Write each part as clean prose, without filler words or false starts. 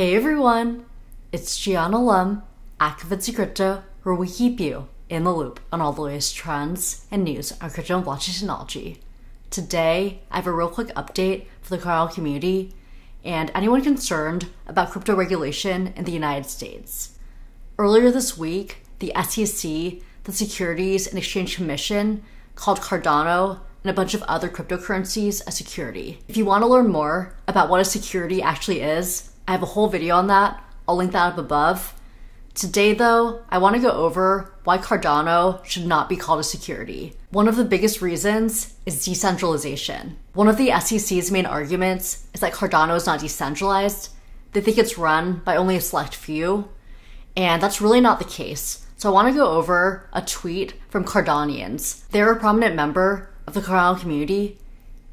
Hey everyone, it's Gianna Lum, Activity Crypto, where we keep you in the loop on all the latest trends and news on crypto and blockchain technology. Today, I have a real quick update for the Cardano community and anyone concerned about crypto regulation in the United States. Earlier this week, the SEC, the Securities and Exchange Commission, called Cardano and a bunch of other cryptocurrencies a security. If you want to learn more about what a security actually is, I have a whole video on that. I'll link that up above. Today though, I want to go over why Cardano should not be called a security. One of the biggest reasons is decentralization. One of the SEC's main arguments is that Cardano is not decentralized. They think it's run by only a select few, and that's really not the case. So I want to go over a tweet from Cardanians. They're a prominent member of the Cardano community,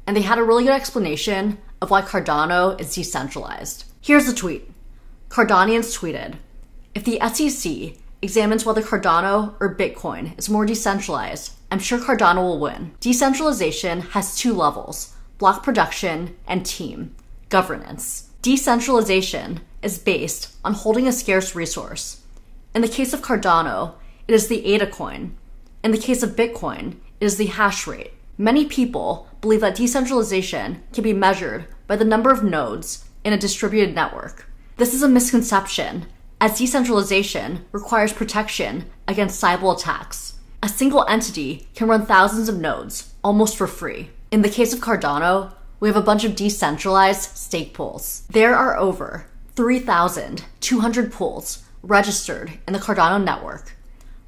and they had a really good explanation of why Cardano is decentralized. Here's the tweet. Cardanians tweeted, "If the SEC examines whether Cardano or Bitcoin is more decentralized, I'm sure Cardano will win. Decentralization has two levels, block production and team governance. Decentralization is based on holding a scarce resource. In the case of Cardano, it is the ADA coin. In the case of Bitcoin, it is the hash rate. Many people believe that decentralization can be measured by the number of nodes in a distributed network. This is a misconception, as decentralization requires protection against cyber attacks. A single entity can run thousands of nodes, almost for free. In the case of Cardano, we have a bunch of decentralized stake pools. There are over 3,200 pools registered in the Cardano network.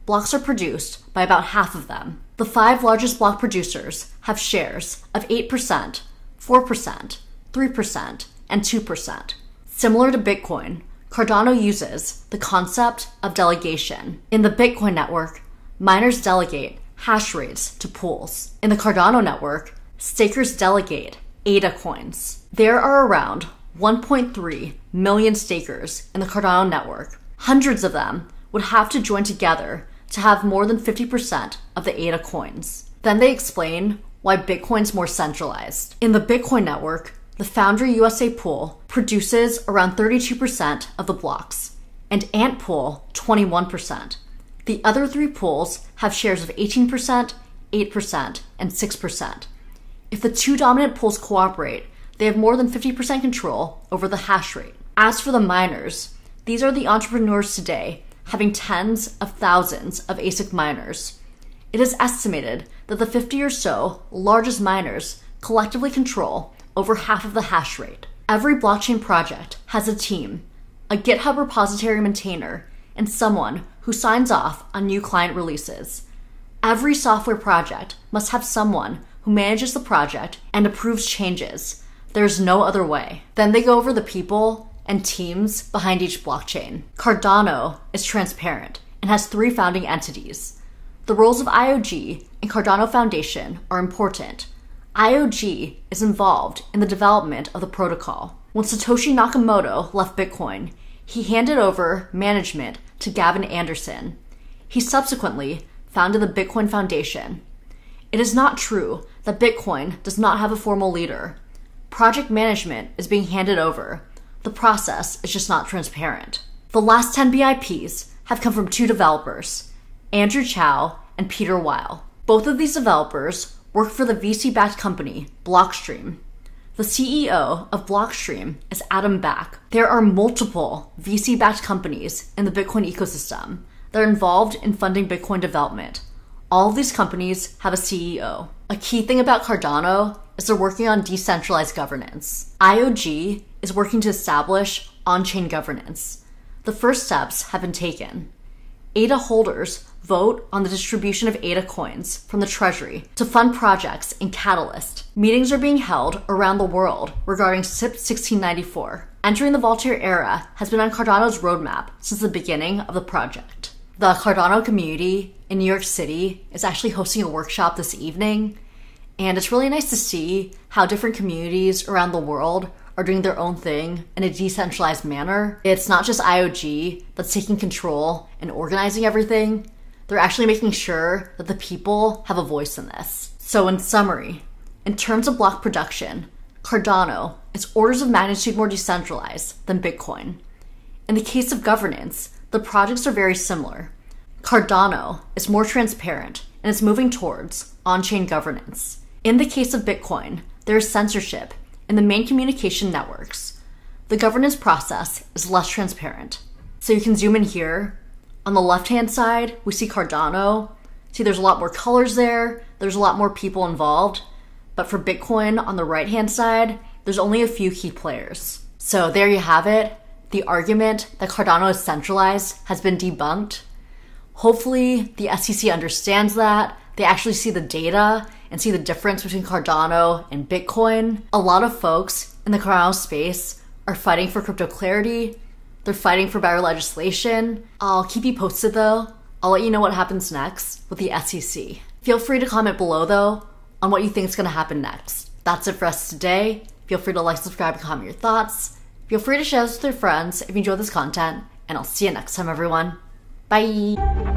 Blocks are produced by about half of them. The 5 largest block producers have shares of 8%, 4%, 3%, and 2%. Similar to Bitcoin, Cardano uses the concept of delegation. In the Bitcoin network, miners delegate hash rates to pools. In the Cardano network, stakers delegate ADA coins. There are around 1.3 million stakers in the Cardano network. Hundreds of them would have to join together to have more than 50% of the ADA coins. Then they explain why Bitcoin's more centralized. In the Bitcoin network, the Foundry USA pool produces around 32% of the blocks, and Ant pool 21%. The other 3 pools have shares of 18%, 8%, and 6%. If the 2 dominant pools cooperate, they have more than 50% control over the hash rate. As for the miners, these are the entrepreneurs today, having tens of thousands of ASIC miners. It is estimated that the 50 or so largest miners collectively control over half of the hash rate. Every blockchain project has a team, a GitHub repository maintainer, and someone who signs off on new client releases. Every software project must have someone who manages the project and approves changes. There's no other way. Then they go over the people and teams behind each blockchain. Cardano is transparent and has 3 founding entities. The roles of IOG and Cardano Foundation are important. IOG is involved in the development of the protocol. When Satoshi Nakamoto left Bitcoin, he handed over management to Gavin Anderson. He subsequently founded the Bitcoin Foundation. It is not true that Bitcoin does not have a formal leader. Project management is being handed over. The process is just not transparent. The last 10 BIPs have come from 2 developers, Andrew Chow and Peter Weil. Both of these developers work for the VC-backed company, Blockstream. The CEO of Blockstream is Adam Back. There are multiple VC-backed companies in the Bitcoin ecosystem that are involved in funding Bitcoin development. All of these companies have a CEO. A key thing about Cardano is they're working on decentralized governance. IOG is working to establish on-chain governance. The first steps have been taken. ADA holders vote on the distribution of ADA coins from the Treasury to fund projects in Catalyst. Meetings are being held around the world regarding SIP 1694. Entering the Voltaire era has been on Cardano's roadmap since the beginning of the project. The Cardano community in New York City is actually hosting a workshop this evening, and it's really nice to see how different communities around the world are doing their own thing in a decentralized manner. It's not just IOG that's taking control and organizing everything. They're actually making sure that the people have a voice in this. So in summary, in terms of block production, Cardano is orders of magnitude more decentralized than Bitcoin. In the case of governance, the projects are very similar. Cardano is more transparent and is moving towards on-chain governance. In the case of Bitcoin, there is censorship in the main communication networks. The governance process is less transparent. So you can zoom in here. On the left-hand side, we see Cardano. See, there's a lot more colors there. There's a lot more people involved. But for Bitcoin, on the right-hand side, there's only a few key players. So there you have it. The argument that Cardano is centralized has been debunked. Hopefully, the SEC understands that. They actually see the data and see the difference between Cardano and Bitcoin. A lot of folks in the Cardano space are fighting for crypto clarity. They're fighting for better legislation. I'll keep you posted though. I'll let you know what happens next with the SEC. Feel free to comment below though on what you think is going to happen next. That's it for us today. Feel free to like, subscribe, and comment your thoughts. Feel free to share this with your friends if you enjoy this content, and I'll see you next time, everyone. Bye!